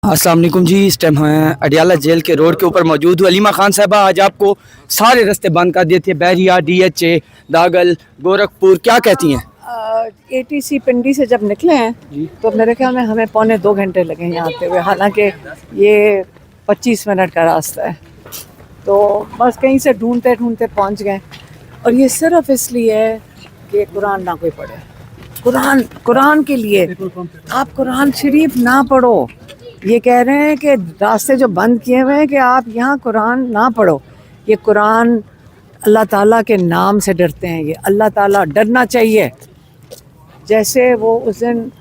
अस्सलाम वालेकुम जी। इस टाइम हैं अडियाला जेल के रोड के ऊपर मौजूद हूँ। अलीमा खान साहबा, आज आपको सारे रास्ते बंद कर दिए थे, बैरिया, DHA, दागल, गोरखपुर, क्या कहती हैं? ATC पिंडी से जब निकले हैं तो मेरे ख्याल में हमें 1.25 घंटे लगे हैं यहाँ आते हुए, हालांकि ये 25 मिनट का रास्ता है। तो बस कहीं से ढूंढते ढूंढते पहुँच गए, और ये सिर्फ इसलिए है कि कुरान ना कोई पढ़े। कुरान के लिए आप कुरान शरीफ ना पढ़ो। ये कह रहे हैं कि रास्ते जो बंद किए हुए हैं कि आप यहाँ कुरान ना पढ़ो। ये कुरान अल्लाह ताला के नाम से डरते हैं, ये अल्लाह ताला डरना चाहिए। जैसे वो उस दिन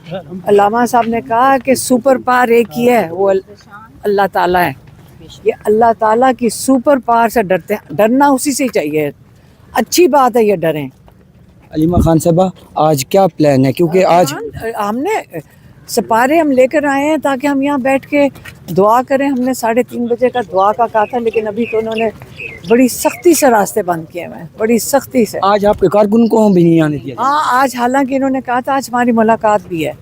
अल्लामा साहब ने कहा कि सुपर पावर एक ही है, वो अल्लाह ताला है। ये अल्लाह ताला की सुपर पावर से डरते हैं, डरना उसी से ही चाहिए। अच्छी बात है ये डरें। अलीमा खान साहबा, आज क्या प्लान है? क्योंकि आज हमने सपारे हम लेकर आए हैं ताकि हम यहाँ बैठ के दुआ करें। हमने 3:30 बजे का दुआ का कहा था, लेकिन अभी तो उन्होंने बड़ी सख्ती से रास्ते बंद किए हुए हैं, बड़ी सख्ती से। आज आपके कारकुन को भी नहीं आने दिया? हाँ, आज हालांकि इन्होंने कहा था आज हमारी मुलाकात भी है,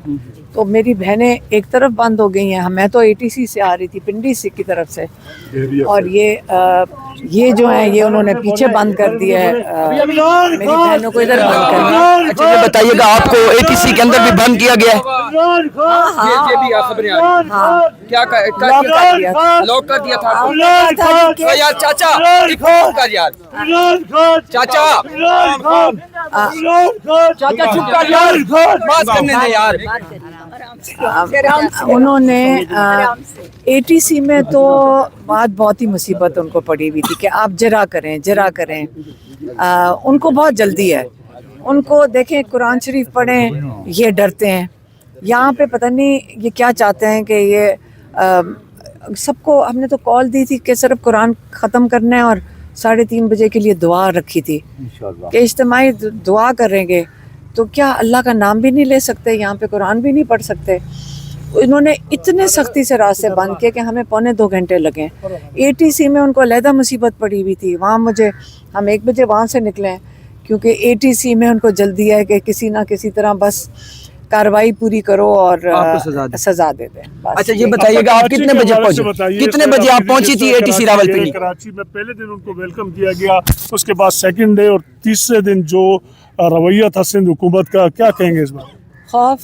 तो मेरी बहनें एक तरफ बंद हो गई हैं। मैं तो ATC से आ रही थी, पिंडी से की तरफ से, और ये जो है ये उन्होंने पीछे बंद कर दिया है। मेरी बहनों को इधर बंद कर दिया। अच्छा, ये बताइएगा, आपको ATC के अंदर भी बंद किया गया है? ये भी खबरें आ रही हैं। हाँ, क्या लॉक कर दिया था? यार चाचा, कर यार चाचा, चाचा चुप कर यार, बात करने दे यार। उन्होंने ATC में तो बात बहुत ही मुसीबत उनको पड़ी हुई थी कि आप जरा करें। उनको बहुत जल्दी है, उनको देखें कुरान शरीफ पढ़ें, ये डरते हैं। यहाँ पे पता नहीं ये क्या चाहते हैं कि ये सबको, हमने तो कॉल दी थी कि सिर्फ कुरान ख़त्म करना है, और 3:30 बजे के लिए दुआ रखी थी कि इज्तिमाई दुआ करेंगे। तो क्या अल्लाह का नाम भी नहीं ले सकते, यहाँ पे कुरान भी नहीं पढ़ सकते? इन्होंने इतने सख्ती से रास्ते बंद किए कि हमें 1.25 घंटे लगे। ATC में उनको अलहदा मुसीबत पड़ी हुई थी, वहाँ हम 1 बजे वहाँ से निकले हैं, क्योंकि ATC में उनको जल्दी है कि किसी ना किसी तरह बस कार्रवाई पूरी करो और सजा दे दें। अच्छा, ये बताइएगा, आप कितने बजे पहुंचे? कितने बजे आप पहुंची थी ATC रावलपिंडी? कराची में पहले दिन उनको वेलकम किया गया, उसके बाद सेकंड डे और तीसरे दिन जो रवैया था सिंध हुकूमत का, क्या कहेंगे इस बार? खौफ,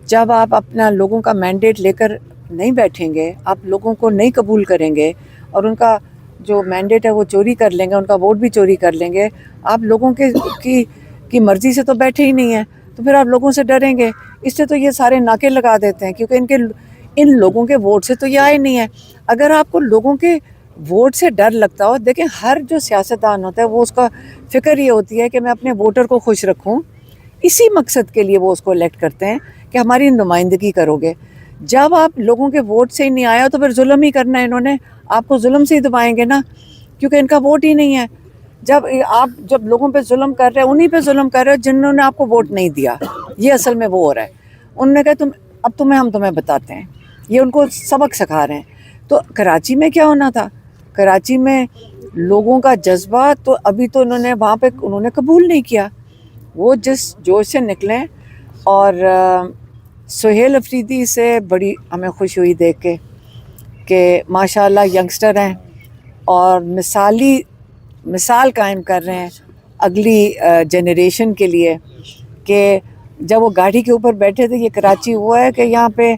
जब आप अपना लोगों का मैंडेट लेकर नहीं बैठेंगे, आप लोगों को नहीं कबूल करेंगे और उनका जो मैंडेट है वो चोरी कर लेंगे, उनका वोट भी चोरी कर लेंगे, आप लोगों की मर्जी से तो बैठे ही नहीं है, तो फिर आप लोगों से डरेंगे। इससे तो ये सारे नाके लगा देते हैं, क्योंकि इन लोगों के वोट से तो ये आए नहीं है। अगर आपको लोगों के वोट से डर लगता हो, देखें हर जो सियासतदान होता है वो उसका फ़िक्र ये होती है कि मैं अपने वोटर को खुश रखूं। इसी मकसद के लिए वो उसको इलेक्ट करते हैं कि हमारी नुमाइंदगी करोगे। जब आप लोगों के वोट से ही नहीं आया तो फिर जुल्म ही करना है, इन्होंने आपको जुल्म से ही दबाएंगे ना, क्योंकि इनका वोट ही नहीं है। जब लोगों पे जुल्म कर रहे हैं, उन्हीं पे जुल्म कर रहे हो जिन्होंने आपको वोट नहीं दिया। ये असल में वो हो रहा है। उन्होंने कहा हम तुम्हें बताते हैं, ये उनको सबक सिखा रहे हैं। तो कराची में क्या होना था, कराची में लोगों का जज्बा तो अभी तो वहाँ पे उन्होंने कबूल नहीं किया। वो जिस जोश से निकले, और सुहेल अफरीदी से बड़ी हमें खुशी हुई देख के कि माशाल्लाह यंगस्टर हैं और मिसाल कायम कर रहे हैं अगली जनरेशन के लिए। कि जब वो गाड़ी के ऊपर बैठे थे, ये कराची हुआ है कि यहाँ पे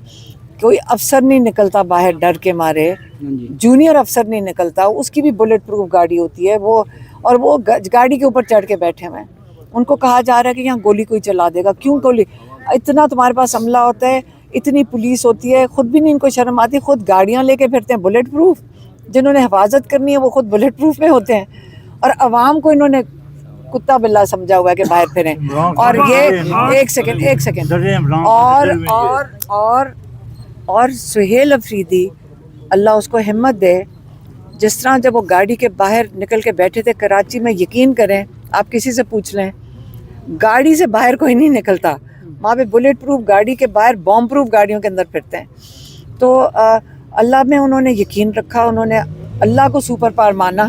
कोई अफसर नहीं निकलता बाहर डर के मारे, जूनियर अफसर नहीं निकलता, उसकी भी बुलेट प्रूफ गाड़ी होती है वो, और वो गाड़ी के ऊपर चढ़ के बैठे हुए हैं। उनको कहा जा रहा है कि यहाँ गोली कोई चला देगा। क्यों गोली? इतना तुम्हारे पास अमला होता है, इतनी पुलिस होती है, खुद भी नहीं इनको शर्म आती, खुद गाड़ियाँ लेके फिरते हैं बुलेट प्रूफ। जिन्होंने हिफाजत करनी है वो खुद बुलेट प्रूफ में होते हैं, और अवाम को इन्होंने कुत्ता बिल्ला समझा हुआ है कि बाहर फिरें। और ये एक सेकेंड और सुहेल अफरीदी, अल्लाह उसको हिम्मत दे, जिस तरह जब वो गाड़ी के बाहर निकल के बैठे थे कराची में, यकीन करें आप किसी से पूछ लें, गाड़ी से बाहर कोई नहीं निकलता। वहाँ पे बुलेट प्रूफ गाड़ी के बाहर बॉम्ब प्रूफ गाड़ियों के अंदर फिरते हैं। तो अल्लाह में उन्होंने यकीन रखा, उन्होंने अल्लाह को सुपर पावर माना,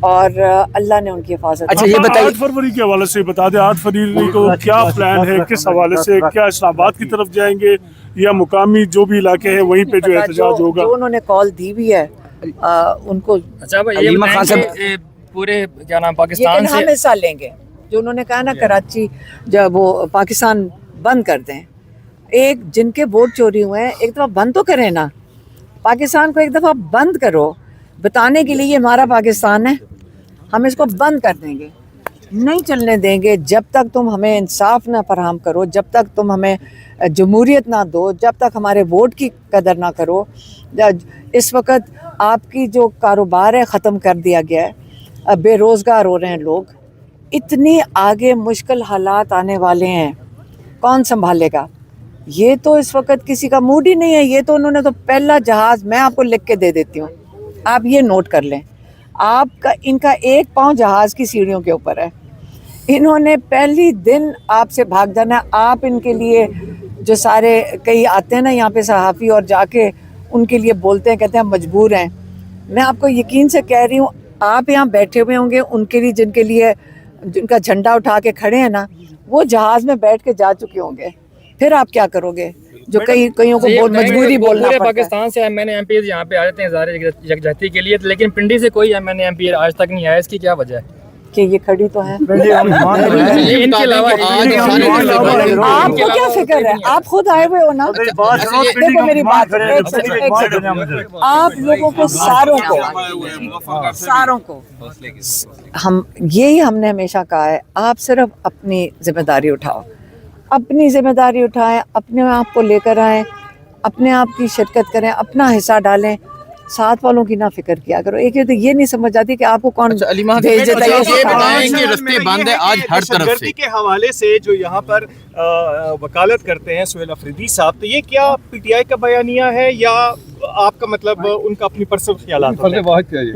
और अल्लाह ने उनकी हिफाजत। अच्छा, ये बताइए 8 फरवरी के हवाले से बता दें, 8 फरवरी को क्या प्लान है, किस हवाले से, क्या इस्लामाबाद की तरफ जाएंगे या मुकामी जो भी इलाके हैं वहीं पे जो एहतजाज होगा? जो उन्होंने कॉल दी भी है उनको, अच्छा भाई, ये अलीमा खान बताएं साहब- कि पूरे क्या नाम ये पाकिस्तान हम से हिस्सा लेंगे। जो उन्होंने कहा ना कराची जब वो पाकिस्तान बंद कर दें, एक जिनके वोट चोरी हुए हैं एक दफ़ा बंद तो करें ना, पाकिस्तान को एक दफ़ा बंद करो, बताने के लिए ये हमारा पाकिस्तान है, हम इसको बंद कर देंगे, नहीं चलने देंगे जब तक तुम हमें इंसाफ ना फराहम करो, जब तक तुम हमें जमहूरियत ना दो, जब तक हमारे वोट की कदर ना करो। इस वक्त आपकी जो कारोबार है ख़त्म कर दिया गया है, बेरोज़गार हो रहे हैं लोग, इतनी आगे मुश्किल हालात आने वाले हैं, कौन संभालेगा? ये तो इस वक्त किसी का मूड ही नहीं है। ये तो उन्होंने तो पहला जहाज़, मैं आपको लिख के दे देती हूँ, आप ये नोट कर लें, आपका इनका एक पाँव जहाज़ की सीढ़ियों के ऊपर है। इन्होंने पहली दिन आपसे भाग जाना है। आप इनके लिए जो सारे कई आते हैं ना यहाँ पे सहाफ़ी और जाके उनके लिए बोलते हैं, कहते हैं हम मजबूर हैं। मैं आपको यकीन से कह रही हूँ, आप यहाँ बैठे हुए होंगे, उनके लिए जिनके लिए जिनका झंडा उठा के खड़े हैं ना, वो जहाज़ में बैठ के जा चुके होंगे। फिर आप क्या करोगे? जो कईयों को ये बताएं कि मजबूरी बोलना पूरे पड़ता है। पाकिस्तान से एमएनए एमपी यहाँ पे आ जाते हैं ज़ाहिर यकजहती के लिए, लेकिन पिंडी से कोई एमएनए एमपी आज तक नहीं आया, इसकी क्या वजह है? कि ये खड़ी तो है। ये इनके अलावा आपको क्या फिक्र है? आप खुद आए हुए हो ना। देखो मेरी बात, एक सेकंड। आप लोगों को सारों को हम यही हमने हमेशा कहा है, आप सिर्फ अपनी जिम्मेदारी उठाओ, अपनी जिम्मेदारी उठाएं, अपने आप को लेकर आएं, अपने आप की शिरकत करें, अपना हिस्सा डालें, साथ वालों की ना फिक्र किया करो। एक ये नहीं समझ आती कि आपको कौन भेज देता है। ये बताएं कि रास्ते बंद है आज हर तरफ से। के हवाले से जो यहाँ पर वकालत करते हैं सुहेल अफरीदी साहब, तो ये क्या पीटीआई का बयानिया है या आपका मतलब उनका अपनी पर्सनल ख्यालात होते हैं?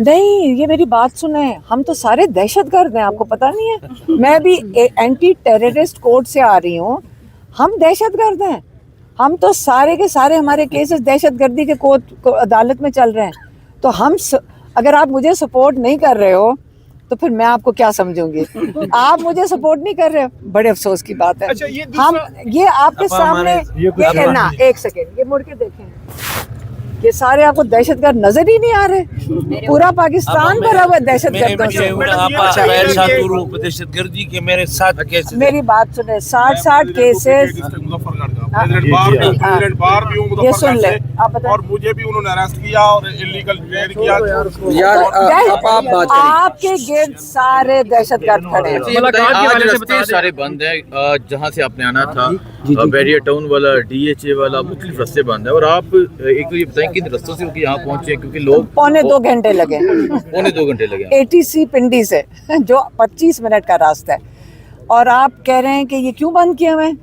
नहीं, ये मेरी बात सुने, हम तो सारे दहशतगर्द हैं, आपको पता नहीं है? मैं भी एंटी टेररिस्ट कोड से आ रही हूँ, हम दहशतगर्द हैं। हम तो सारे के सारे हमारे केसेस दहशतगर्दी के कोर्ट अदालत में चल रहे हैं। तो अगर आप मुझे सपोर्ट नहीं कर रहे हो तो फिर मैं आपको क्या समझूंगी? आप मुझे सपोर्ट नहीं कर रहे हो, बड़े अफसोस की बात है। अच्छा, हम ये आपके सामने ये ना, एक सेकेंड, ये मुड़ के देखें, ये सारे आपको दहशतगर्द नजर ही नहीं आ रहे? पूरा पाकिस्तान भरा हुआ दहशतगर्दों से। दहशतगर्दी के मेरे साथ केसेस मेरी बात सुने, 60 केसेस ये सुन ले, आप बताएं। और मुझे भी उन्होंने अरेस्ट किया और इलीगल रेड किया। यार आप बात करें। आपके गिर्द सारे दहशतगर्द खड़े हैं। आज रास्ते सारे बंद है, जहाँ से आपने आना था, बैरियर टाउन वाला, डीएचए वाला, मुख्तलिफ रास्ते बंद है। और आप एक तो ये बताएं किन रास्तों से यहाँ पहुंचे, क्योंकि लोग पौने 2 घंटे लगे, पौने 2 घंटे लगे। ATC पिंडी से जो 25 मिनट का रास्ता है, और आप कह रहे हैं कि ये क्यों बंद किए हुए हैं?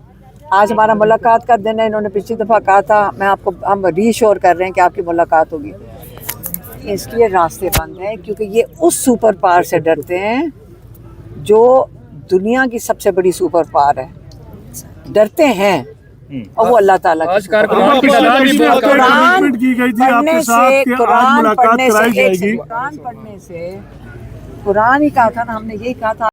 आज हमारा मुलाकात कर देना, इन्होंने पिछली दफ़ा कहा था, मैं आपको हम रीश्योर कर रहे हैं कि आपकी मुलाकात होगी। इसलिए रास्ते बंद हैं क्योंकि ये उस सुपर पावर से डरते हैं जो दुनिया की सबसे बड़ी सुपर पावर है, डरते हैं, और वो अल्लाह ताला आज की कारकुनान की तादाद भी बहुत कम है। कमिटमेंट की गई थी आपके साथ कि आज मुलाकात कराई जाएगी। कुरान पढ़ने से, कुरान ही कहा था ना, हमने यही कहा था।